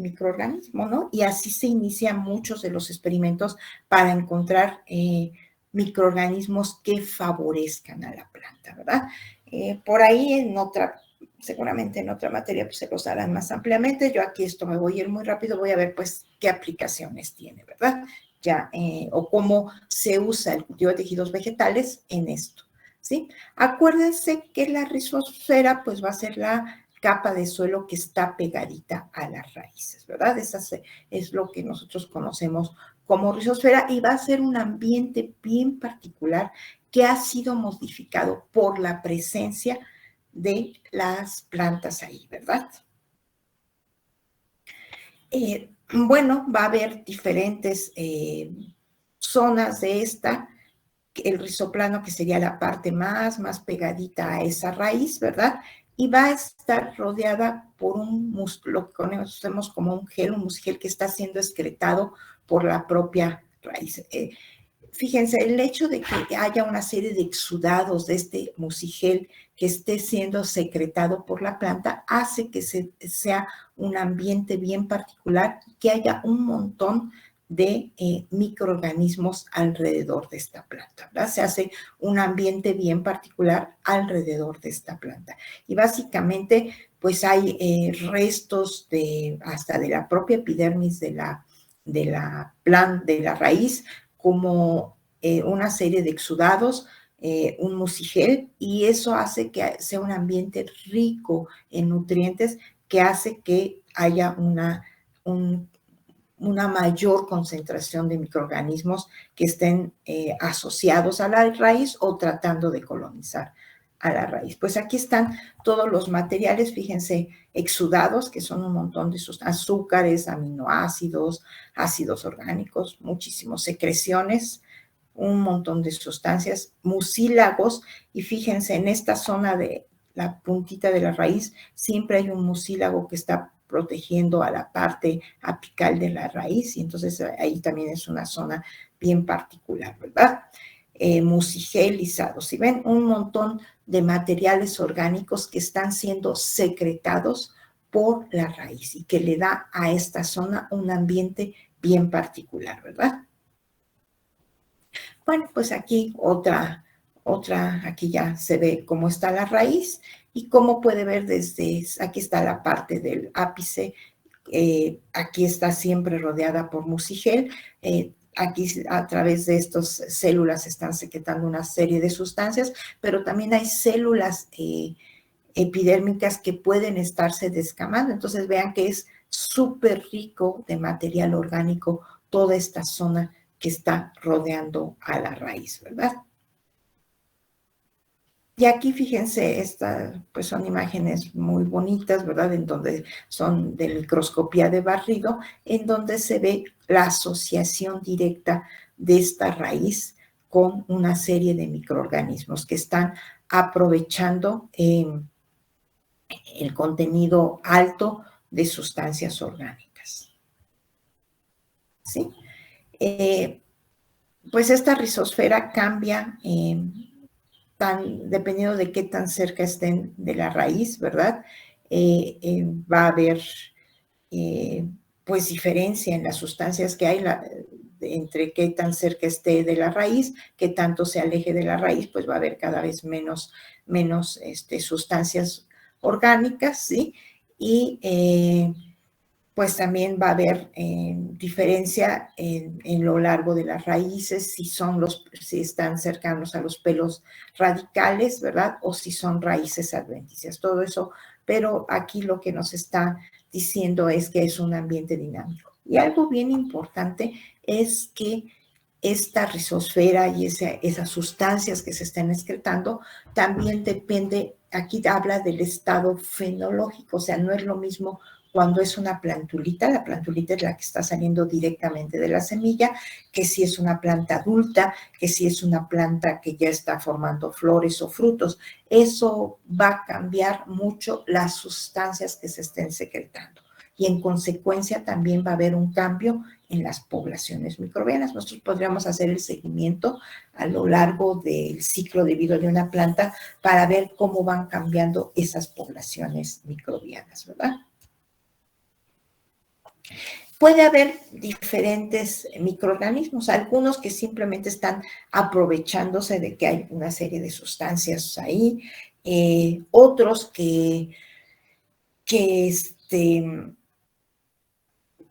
microorganismo, ¿no? Y así se inician muchos de los experimentos para encontrar microorganismos que favorezcan a la planta, ¿verdad? Por ahí seguramente en otra materia pues, se los harán más ampliamente. Yo aquí esto me voy a ir muy rápido, voy a ver pues qué aplicaciones tiene, ¿verdad? Ya, o cómo se usa el cultivo de tejidos vegetales en esto, ¿sí? Acuérdense que la rizosfera pues va a ser la capa de suelo que está pegadita a las raíces, ¿verdad? Esa es lo que nosotros conocemos como rizosfera y va a ser un ambiente bien particular que ha sido modificado por la presencia de las plantas ahí, ¿verdad? Bueno, va a haber diferentes zonas de esta, el rizoplano que sería la parte más pegadita a esa raíz, ¿verdad? Y va a estar rodeada por lo que conocemos como un gel, un musgel que está siendo excretado por la propia raíz. Fíjense, el hecho de que haya una serie de exudados de este mucigel que esté siendo secretado por la planta hace que sea un ambiente bien particular, que haya un montón de microorganismos alrededor de esta planta, ¿verdad? Se hace un ambiente bien particular alrededor de esta planta. Y básicamente, pues hay restos hasta de la propia epidermis de la raíz, como una serie de exudados, un mucigel, y eso hace que sea un ambiente rico en nutrientes que hace que haya una mayor concentración de microorganismos que estén asociados a la raíz o tratando de colonizar a la raíz. Pues aquí están todos los materiales, fíjense, exudados, que son un montón de azúcares, aminoácidos, ácidos orgánicos, muchísimos, secreciones, un montón de sustancias, mucílagos, y fíjense, en esta zona de la puntita de la raíz siempre hay un mucílago que está protegiendo a la parte apical de la raíz, y entonces ahí también es una zona bien particular, ¿verdad? Mucigelizados, ¿sí ven? Un montón de materiales orgánicos que están siendo secretados por la raíz y que le da a esta zona un ambiente bien particular, ¿verdad? Bueno, pues aquí aquí ya se ve cómo está la raíz y cómo puede ver aquí está la parte del ápice, aquí está siempre rodeada por mucigel, aquí a través de estas células están secretando una serie de sustancias, pero también hay células epidérmicas que pueden estarse descamando, entonces vean que es súper rico de material orgánico toda esta zona que está rodeando a la raíz, ¿verdad? Y aquí, fíjense, pues son imágenes muy bonitas, ¿verdad? En donde son de microscopía de barrido, en donde se ve la asociación directa de esta raíz con una serie de microorganismos que están aprovechando el contenido alto de sustancias orgánicas. ¿Sí? Pues esta rizosfera cambia dependiendo de qué tan cerca estén de la raíz, ¿verdad? Va a haber pues diferencia en las sustancias que hay entre qué tan cerca esté de la raíz, qué tanto se aleje de la raíz, pues va a haber cada vez menos sustancias orgánicas, ¿sí? Y pues también va a haber diferencia en lo largo de las raíces, si están cercanos a los pelos radicales, ¿verdad? O si son raíces adventicias, todo eso. Pero aquí lo que nos está diciendo es que es un ambiente dinámico. Y algo bien importante es que esta rizosfera y esas sustancias que se están excretando también depende, aquí habla del estado fenológico, o sea, no es lo mismo cuando es una plantulita, la plantulita es la que está saliendo directamente de la semilla, que si es una planta adulta, que si es una planta que ya está formando flores o frutos. Eso va a cambiar mucho las sustancias que se estén secretando. Y en consecuencia también va a haber un cambio en las poblaciones microbianas. Nosotros podríamos hacer el seguimiento a lo largo del ciclo de vida de una planta para ver cómo van cambiando esas poblaciones microbianas, ¿verdad? puede haber diferentes microorganismos, algunos que simplemente están aprovechándose de que hay una serie de sustancias ahí, otros que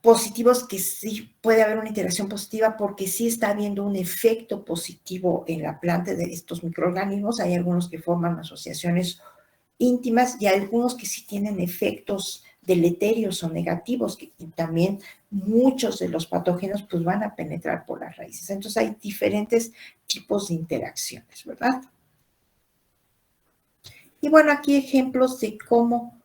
positivos, que sí puede haber una interacción positiva porque sí está habiendo un efecto positivo en la planta de estos microorganismos. Hay algunos que forman asociaciones íntimas y algunos que sí tienen efectos deleterios o negativos, que también muchos de los patógenos pues van a penetrar por las raíces. Entonces hay diferentes tipos de interacciones, ¿verdad? Y bueno, aquí ejemplos de cómo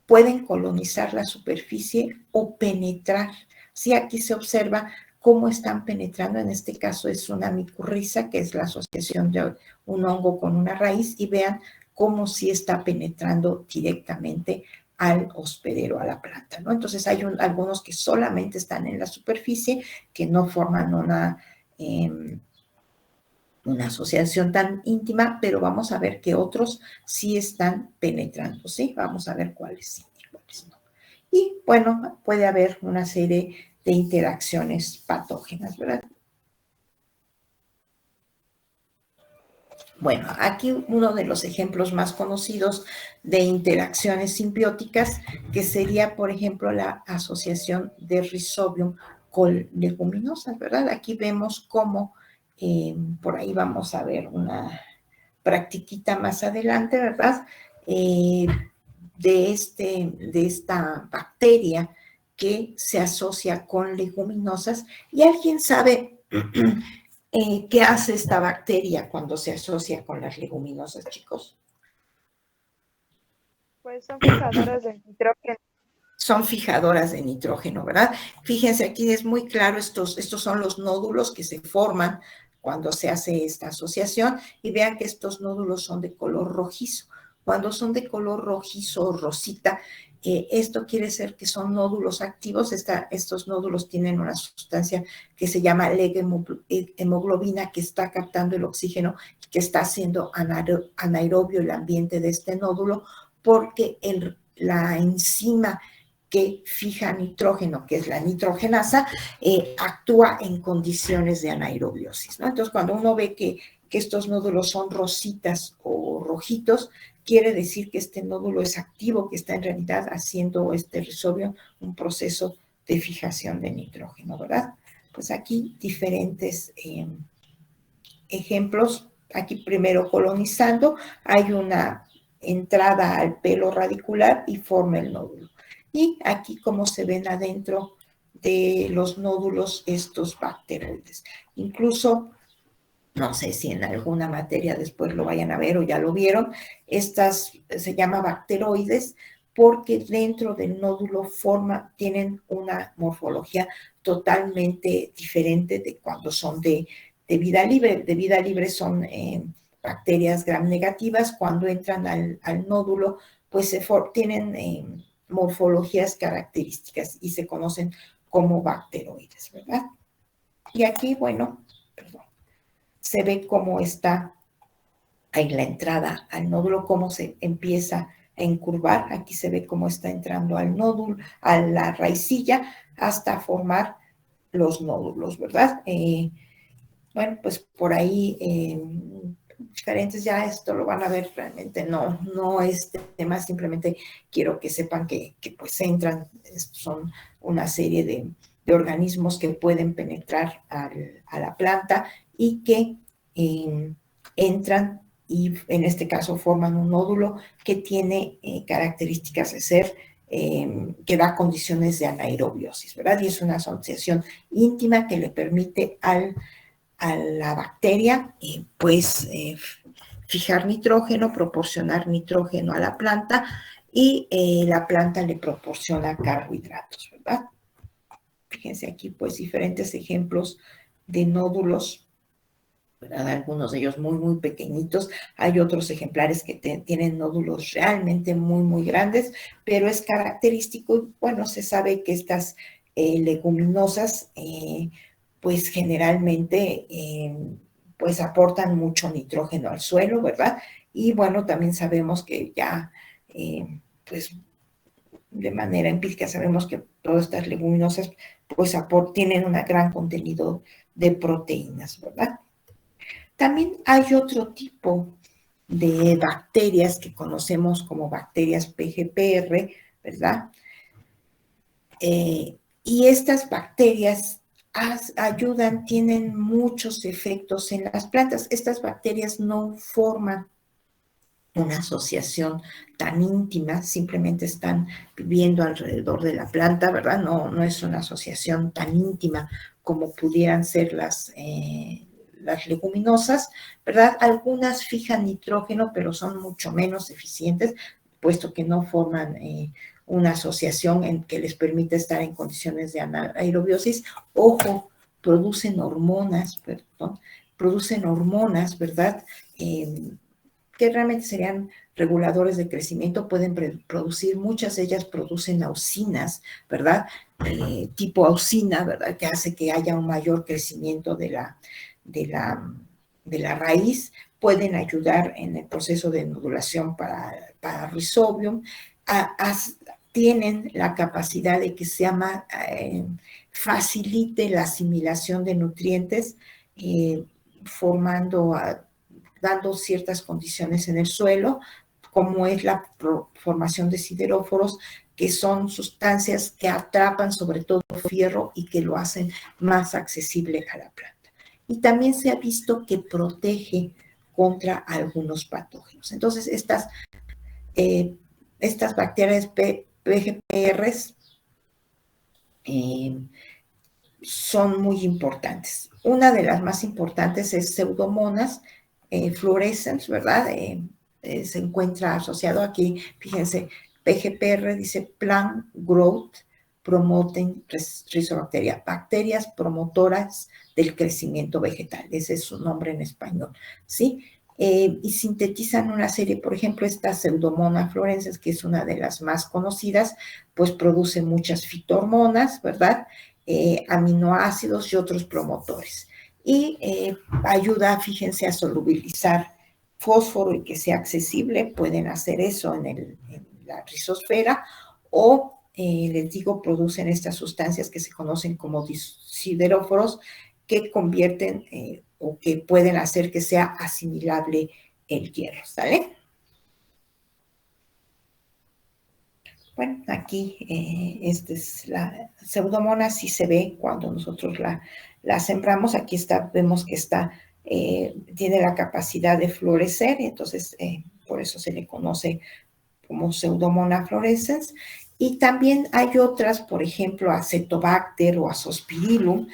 pueden colonizar la superficie o penetrar. Sí, aquí se observa cómo están penetrando. En este caso es una micorriza, que es la asociación de un hongo con una raíz, y vean cómo sí está penetrando directamente al hospedero, a la planta, ¿no? Entonces hay algunos que solamente están en la superficie, que no forman una asociación tan íntima, pero vamos a ver que otros sí están penetrando, ¿sí? Vamos a ver cuáles sí y cuáles no. Y bueno, puede haber una serie de interacciones patógenas, ¿verdad? Bueno, aquí uno de los ejemplos más conocidos de interacciones simbióticas, que sería, por ejemplo, la asociación de Rhizobium con leguminosas, ¿verdad? Aquí vemos cómo, por ahí vamos a ver una practiquita más adelante, ¿verdad? De esta bacteria que se asocia con leguminosas. ¿Y alguien sabe qué hace esta bacteria cuando se asocia con las leguminosas, chicos? Pues son fijadoras de nitrógeno. Son fijadoras de nitrógeno, ¿verdad? Fíjense, aquí es muy claro, estos son los nódulos que se forman cuando se hace esta asociación, y vean que estos nódulos son de color rojizo. Cuando son de color rojizo o rosita, esto quiere decir que son nódulos activos. Estos nódulos tienen una sustancia que se llama hemoglobina, que está captando el oxígeno, que está haciendo anaerobio el ambiente de este nódulo, porque la enzima que fija nitrógeno, que es la nitrogenasa, actúa en condiciones de anaerobiosis, ¿no? Entonces, cuando uno ve que estos nódulos son rositas o rojitos, quiere decir que este nódulo es activo, que está en realidad haciendo este Rhizobium un proceso de fijación de nitrógeno, ¿verdad? Pues aquí diferentes ejemplos. Aquí primero colonizando, hay una entrada al pelo radicular y forma el nódulo. Y aquí como se ven adentro de los nódulos estos bacteroides. Incluso, no sé si en alguna materia después lo vayan a ver o ya lo vieron, estas se llama bacteroides porque dentro del nódulo tienen una morfología totalmente diferente de cuando son de vida libre. De vida libre son bacterias gram negativas. Cuando entran al nódulo, pues tienen morfologías características y se conocen como bacteroides, ¿verdad? Y aquí, bueno, perdón, se ve cómo está en la entrada al nódulo, cómo se empieza a encurvar. Aquí se ve cómo está entrando al nódulo, a la raicilla, hasta formar los nódulos, ¿verdad? Bueno, pues por ahí diferentes, ya esto lo van a ver, realmente no es tema, simplemente quiero que sepan que pues entran, son una serie de organismos que pueden penetrar a la planta y que entran y en este caso forman un nódulo que tiene características de ser que da condiciones de anaerobiosis, ¿verdad? Y es una asociación íntima que le permite a la bacteria, pues fijar nitrógeno, proporcionar nitrógeno a la planta, y la planta le proporciona carbohidratos, ¿verdad? Fíjense aquí, pues, diferentes ejemplos de nódulos, ¿verdad? Algunos de ellos muy, muy pequeñitos. Hay otros ejemplares que tienen nódulos realmente muy, muy grandes, pero es característico. Bueno, se sabe que estas leguminosas, pues generalmente, pues aportan mucho nitrógeno al suelo, ¿verdad? Y bueno, también sabemos que ya, pues de manera empírica sabemos que todas estas leguminosas, pues tienen un gran contenido de proteínas, ¿verdad? También hay otro tipo de bacterias que conocemos como bacterias PGPR, ¿verdad? Y estas bacterias ayudan, tienen muchos efectos en las plantas. Estas bacterias no forman una asociación tan íntima, simplemente están viviendo alrededor de la planta, ¿verdad? No es una asociación tan íntima como pudieran ser las leguminosas, ¿verdad? Algunas fijan nitrógeno, pero son mucho menos eficientes, puesto que no forman una asociación en que les permite estar en condiciones de anaerobiosis. Ojo, producen hormonas, ¿verdad? Que realmente serían reguladores de crecimiento, pueden producir, muchas de ellas producen auxinas, ¿verdad? Tipo auxina, ¿verdad? Que hace que haya un mayor crecimiento de la raíz, pueden ayudar en el proceso de nodulación para Rhizobium, tienen la capacidad de que facilite la asimilación de nutrientes, dando ciertas condiciones en el suelo, como es la formación de sideróforos, que son sustancias que atrapan sobre todo fierro y que lo hacen más accesible a la planta. Y también se ha visto que protege contra algunos patógenos. Entonces, estas bacterias PGPRs son muy importantes. Una de las más importantes es Pseudomonas fluorescens, ¿verdad? Se encuentra asociado aquí, fíjense, PGPR dice Plant Growth Promoting Rhizobacteria, bacterias promotoras del crecimiento vegetal, ese es su nombre en español, ¿sí? Y sintetizan una serie, por ejemplo, esta Pseudomonas fluorescens, que es una de las más conocidas, pues produce muchas fitohormonas, ¿verdad? Aminoácidos y otros promotores. Y ayuda, fíjense, a solubilizar fósforo y que sea accesible. Pueden hacer eso en la rizosfera o, les digo, producen estas sustancias que se conocen como sideróforos que convierten o que pueden hacer que sea asimilable el hierro, ¿sale? Bueno, aquí esta es la Pseudomonas, sí se ve cuando nosotros la sembramos. Aquí vemos que tiene la capacidad de florecer, entonces por eso se le conoce como Pseudomonas fluorescens. Y también hay otras, por ejemplo, Acetobacter o Azospirillum.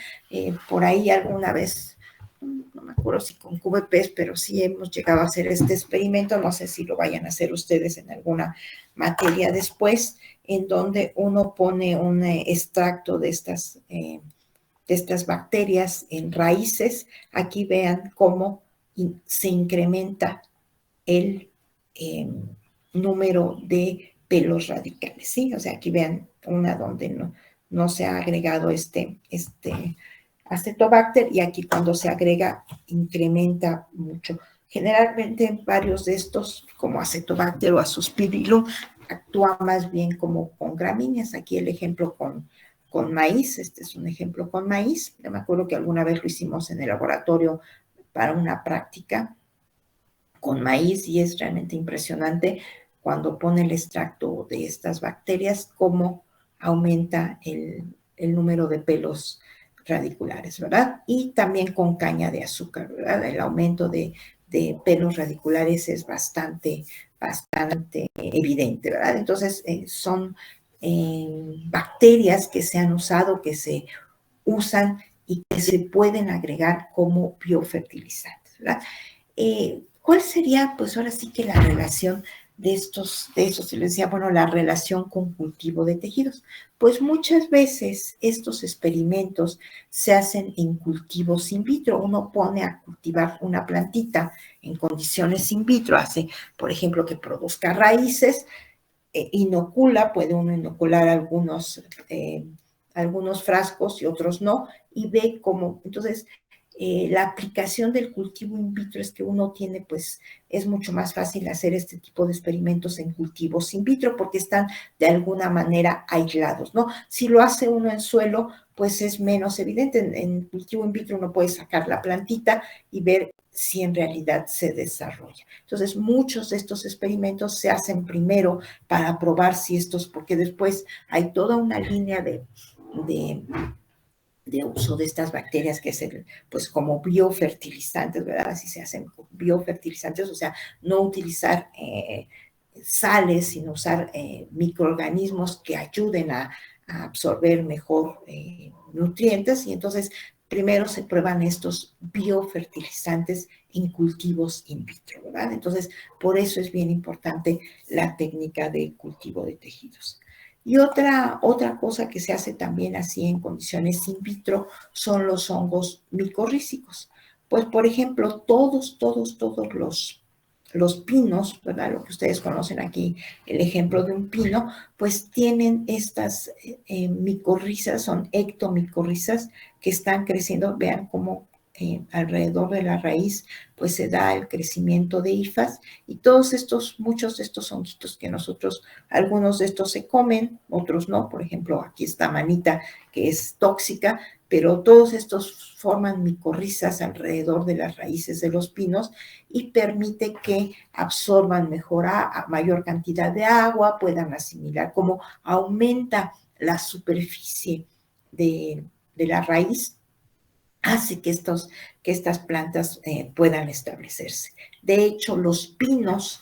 Por ahí alguna vez, no me acuerdo si con QVPs, pero sí hemos llegado a hacer este experimento, no sé si lo vayan a hacer ustedes en alguna materia después, en donde uno pone un extracto de estas bacterias en raíces. Aquí vean cómo se incrementa el número de pelos radicales, ¿sí? O sea, aquí vean una donde no se ha agregado este Acetobacter, y aquí cuando se agrega incrementa mucho. Generalmente varios de estos, como Acetobacter o Azospirillum, actúa más bien como con gramíneas. Aquí el ejemplo con maíz, este es un ejemplo con maíz. Yo me acuerdo que alguna vez lo hicimos en el laboratorio para una práctica con maíz, y es realmente impresionante cuando pone el extracto de estas bacterias, cómo aumenta el número de pelos radiculares, ¿verdad? Y también con caña de azúcar, ¿verdad? El aumento de pelos radiculares es bastante evidente, ¿verdad? Entonces, son bacterias que se han usado, que se usan y que se pueden agregar como biofertilizantes, ¿verdad? ¿Cuál sería, pues ahora sí que la relación de eso? Se les decía, bueno, la relación con cultivo de tejidos. Pues muchas veces estos experimentos se hacen en cultivos in vitro. Uno pone a cultivar una plantita en condiciones in vitro, hace, por ejemplo, que produzca raíces, puede uno inocular algunos frascos y otros no, y ve cómo, entonces, La aplicación del cultivo in vitro es que uno tiene, pues, es mucho más fácil hacer este tipo de experimentos en cultivos in vitro porque están de alguna manera aislados, ¿no? Si lo hace uno en suelo, pues es menos evidente. En cultivo in vitro uno puede sacar la plantita y ver si en realidad se desarrolla. Entonces, muchos de estos experimentos se hacen primero para probar si estos, porque después hay toda una línea de de uso de estas bacterias, que es pues como biofertilizantes, ¿verdad? Así se hacen biofertilizantes, o sea, no utilizar sales, sino usar microorganismos que ayuden a absorber mejor nutrientes, y entonces primero se prueban estos biofertilizantes en cultivos in vitro, ¿verdad? Entonces, por eso es bien importante la técnica de cultivo de tejidos. Y otra cosa que se hace también así en condiciones in vitro son los hongos micorrízicos. Pues, por ejemplo, todos los pinos, ¿verdad? Lo que ustedes conocen aquí, el ejemplo de un pino, pues tienen estas micorrizas, son ectomicorrizas que están creciendo. Vean cómo alrededor de la raíz pues se da el crecimiento de hifas, y todos estos, muchos de estos honguitos que nosotros, algunos de estos se comen, otros no. Por ejemplo, aquí está manita, que es tóxica, pero todos estos forman micorrizas alrededor de las raíces de los pinos y permite que absorban mejor a mayor cantidad de agua, puedan asimilar, como aumenta la superficie de la raíz, hace que estas plantas puedan establecerse. De hecho, los pinos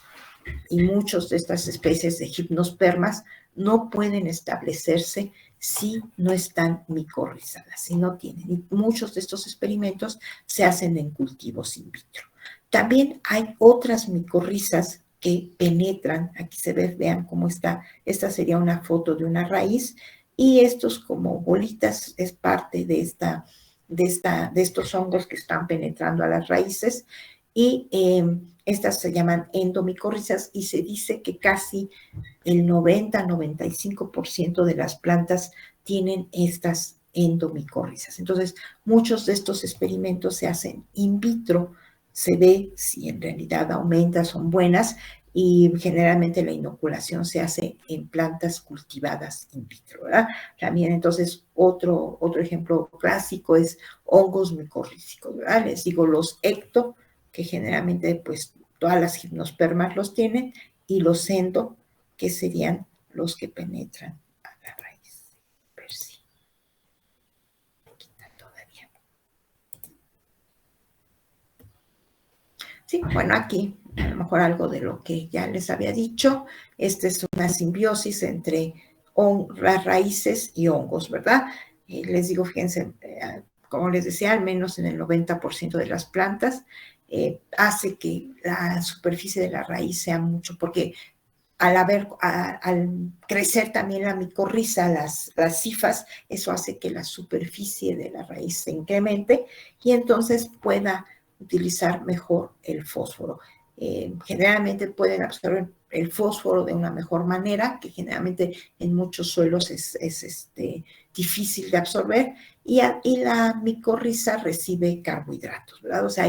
y muchas de estas especies de gimnospermas no pueden establecerse si no están micorrizadas, si no tienen. Y muchos de estos experimentos se hacen en cultivos in vitro. También hay otras micorrizas que penetran. Aquí se ve, vean cómo está. Esta sería una foto de una raíz, y estos como bolitas es parte de estos hongos que están penetrando a las raíces, y estas se llaman endomicorrizas, y se dice que casi el 90-95% de las plantas tienen estas endomicorrizas. Entonces, muchos de estos experimentos se hacen in vitro, se ve si en realidad aumenta, son buenas, y generalmente la inoculación se hace en plantas cultivadas in vitro, ¿verdad? También, entonces, otro ejemplo clásico es hongos micorrízicos, ¿verdad? Les digo, los ecto, que generalmente pues todas las gimnospermas los tienen, y los endo, que serían los que penetran a la raíz. A ver si quita todavía. Sí, bueno, aquí a lo mejor algo de lo que ya les había dicho. Esta es una simbiosis entre las raíces y hongos, ¿verdad? Les digo, fíjense, como les decía, al menos en el 90% de las plantas hace que la superficie de la raíz sea mucho, porque al crecer también la micorriza, las hifas, eso hace que la superficie de la raíz se incremente y entonces pueda utilizar mejor el fósforo. Generalmente pueden absorber el fósforo de una mejor manera, que generalmente en muchos suelos es difícil de absorber, y la micorriza recibe carbohidratos, ¿verdad? O sea,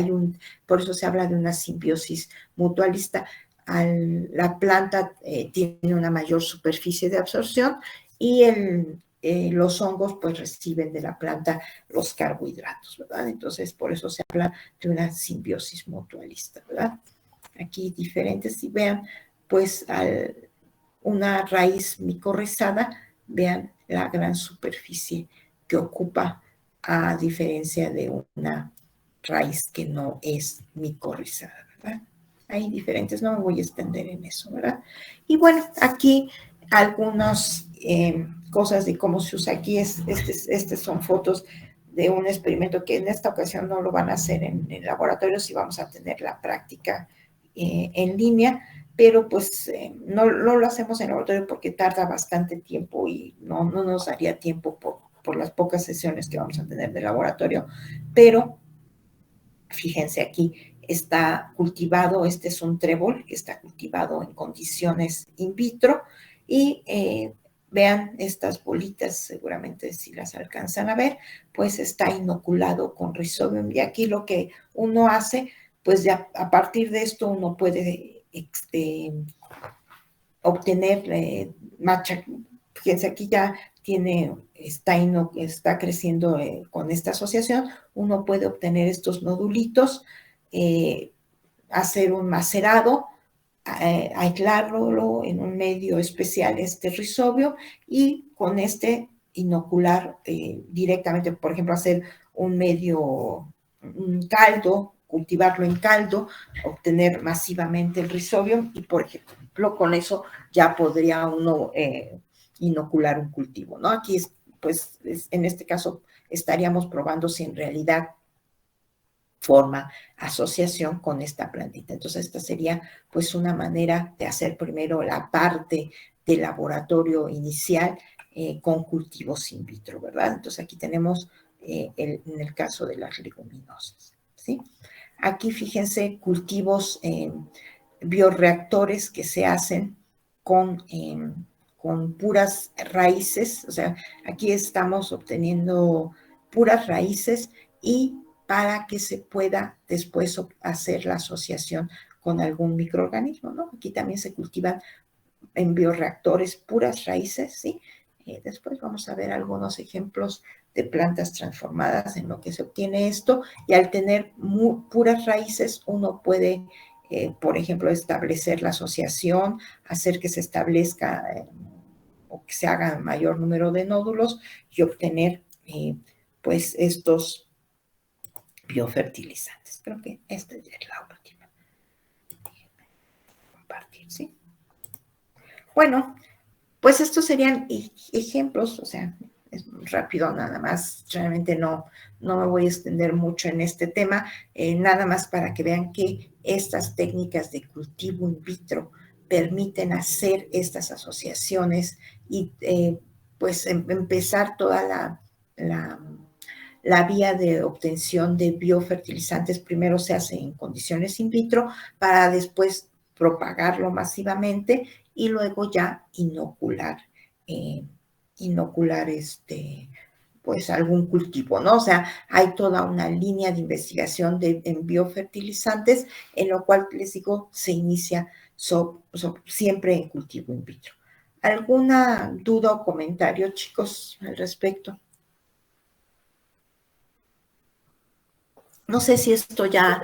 por eso se habla de una simbiosis mutualista. La planta tiene una mayor superficie de absorción, y los hongos pues reciben de la planta los carbohidratos, ¿verdad? Entonces, por eso se habla de una simbiosis mutualista, ¿verdad? Aquí diferentes, si vean, pues una raíz micorrizada, vean la gran superficie que ocupa, a diferencia de una raíz que no es micorrizada, ¿verdad? Hay diferentes, no me voy a extender en eso, ¿verdad? Y bueno, aquí algunas cosas de cómo se usa. Aquí estas son fotos de un experimento que en esta ocasión no lo van a hacer en el laboratorio, sí vamos a tener la práctica en línea, pero pues no lo hacemos en el laboratorio porque tarda bastante tiempo y no nos daría tiempo por las pocas sesiones que vamos a tener de laboratorio. Pero fíjense, aquí está cultivado, este es un trébol que está cultivado en condiciones in vitro, y vean estas bolitas, seguramente si las alcanzan a ver, pues está inoculado con Rhizobium. Y aquí lo que uno hace, pues ya a partir de esto uno puede obtener fíjense aquí ya está creciendo con esta asociación, uno puede obtener estos nodulitos, hacer un macerado, aislarlo en un medio especial, este Rhizobio, y con este inocular directamente, por ejemplo, hacer un caldo, cultivarlo en caldo, obtener masivamente el Rhizobium, y por ejemplo, con eso ya podría uno inocular un cultivo, ¿no? Aquí, en este caso, estaríamos probando si en realidad forma asociación con esta plantita. Entonces, esta sería pues una manera de hacer primero la parte del laboratorio inicial con cultivos in vitro, ¿verdad? Entonces, aquí tenemos en el caso de las leguminosas, ¿sí? Aquí, fíjense, cultivos bioreactores que se hacen con puras raíces, o sea, aquí estamos obteniendo puras raíces y para que se pueda después hacer la asociación con algún microorganismo, ¿no? Aquí también se cultivan en bioreactores puras raíces, ¿sí? Después vamos a ver algunos ejemplos de plantas transformadas en lo que se obtiene esto, y al tener puras raíces uno puede, por ejemplo, establecer la asociación, hacer que se establezca o que se haga mayor número de nódulos y obtener pues estos biofertilizantes. Creo que esta ya es la última. Compartir, ¿sí? Bueno, pues estos serían ejemplos, o sea, es rápido nada más, realmente no me voy a extender mucho en este tema, nada más para que vean que estas técnicas de cultivo in vitro permiten hacer estas asociaciones y pues empezar toda la vía de obtención de biofertilizantes. Primero se hace en condiciones in vitro para después propagarlo masivamente y luego ya inocular pues algún cultivo, ¿no? O sea, hay toda una línea de investigación en biofertilizantes, en lo cual, les digo, se inicia siempre en cultivo in vitro. ¿Alguna duda o comentario, chicos, al respecto? No sé si esto ya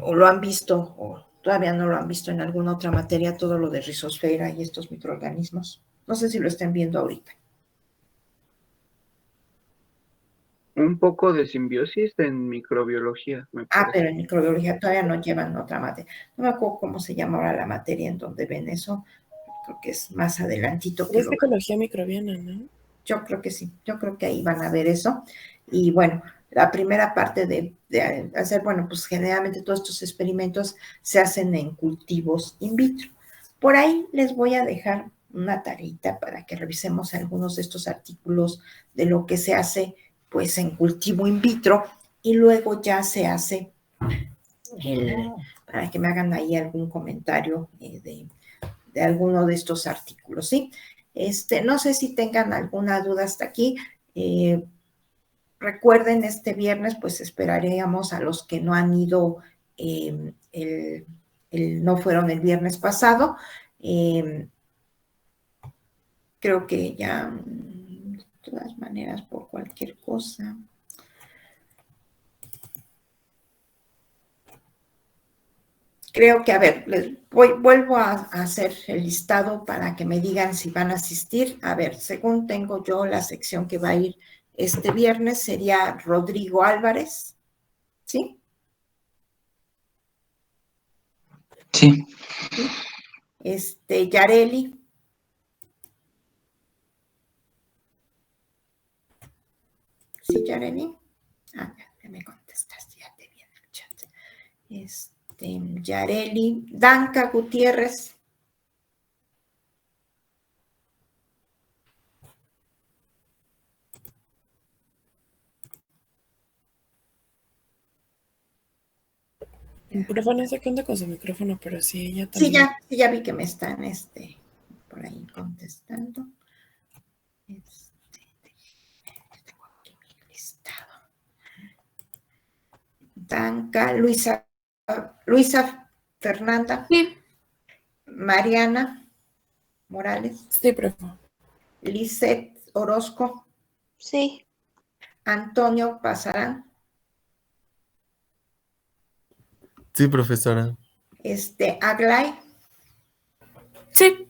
o lo han visto o todavía no lo han visto en alguna otra materia, todo lo de rizosfera y estos microorganismos. No sé si lo estén viendo ahorita. Un poco de simbiosis en microbiología, me parece. Pero en microbiología todavía no llevan otra materia. No me acuerdo cómo se llama ahora la materia en donde ven eso. Creo que es más adelantito. Es ecología microbiana, ¿no? Yo creo que sí, yo creo que ahí van a ver eso. Y bueno, la primera parte de hacer, bueno, pues generalmente todos estos experimentos se hacen en cultivos in vitro. Por ahí les voy a dejar una tareita para que revisemos algunos de estos artículos de lo que se hace pues en cultivo in vitro y luego ya se hace para que me hagan ahí algún comentario de alguno de estos artículos, ¿sí? No sé si tengan alguna duda hasta aquí. Recuerden, este viernes, pues esperaríamos a los que no han ido, no fueron el viernes pasado. Creo que ya, de todas maneras, por cualquier cosa. Creo que, a ver, vuelvo a hacer el listado para que me digan si van a asistir. A ver, según tengo yo, la sección que va a ir este viernes sería Rodrigo Álvarez, ¿sí? Sí. Yareli. ¿Sí, Yareli? Ya me contestaste, ya te vi en el chat. Yareli. Danca Gutiérrez. Micrófono, no sé qué onda con su micrófono, pero sí, ella también. Sí, ya vi que me están por ahí contestando. Tengo aquí mi listado. Danca, Luisa Fernanda. Sí. Mariana Morales. Sí, profe. Lisette Orozco. Sí. Antonio Pasarán. Sí, profesora. Aglay. Sí.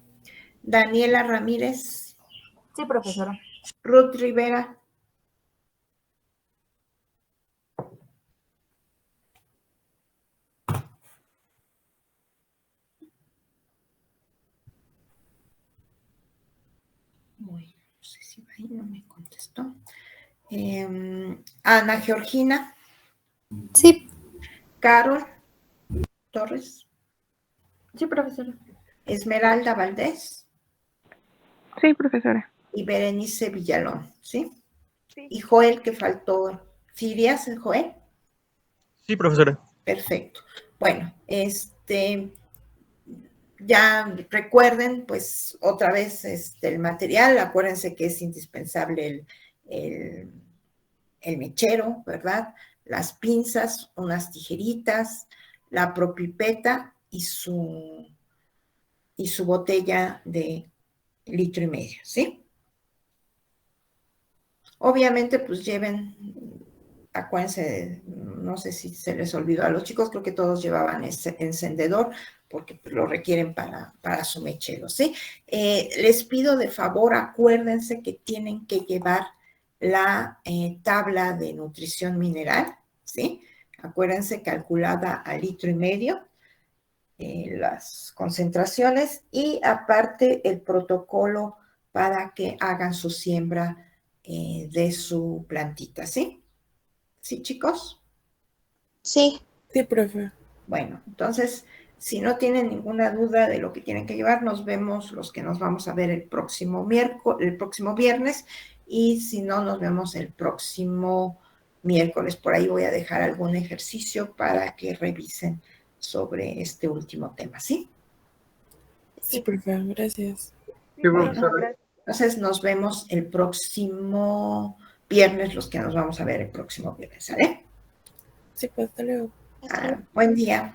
Daniela Ramírez. Sí, profesora. Ruth Rivera. Muy, no sé si va ahí, no me contestó. Ana Georgina. Sí. Carol Torres. Sí, profesora. Esmeralda Valdés. Sí, profesora. Y Berenice Villalón, ¿sí? Sí. Y Joel, que faltó. ¿Sí irías, Joel? Sí, profesora. Perfecto. Bueno, ya recuerden, pues, otra vez el material. Acuérdense que es indispensable el mechero, ¿verdad? Las pinzas, unas tijeritas, la propipeta y su botella de 1,5 litros, ¿sí? Obviamente, pues lleven, acuérdense, no sé si se les olvidó a los chicos, creo que todos llevaban ese encendedor porque lo requieren para su mechero, ¿sí? Les pido de favor, acuérdense que tienen que llevar la tabla de nutrición mineral, ¿sí? Acuérdense, calculada a 1,5 litros, las concentraciones y aparte el protocolo para que hagan su siembra de su plantita, ¿sí? ¿Sí, chicos? Sí. Sí, profe. Bueno, entonces, si no tienen ninguna duda de lo que tienen que llevar, nos vemos los que nos vamos a ver el próximo viernes, y si no, nos vemos el próximo miércoles. Por ahí voy a dejar algún ejercicio para que revisen sobre este último tema, ¿sí? Sí, profe. Gracias. Sí, Sí, Bueno. profesora. gracias. Entonces nos vemos el próximo viernes, los que nos vamos a ver el próximo viernes, ¿sale? Sí, pues hasta luego. Hasta luego. Buen día.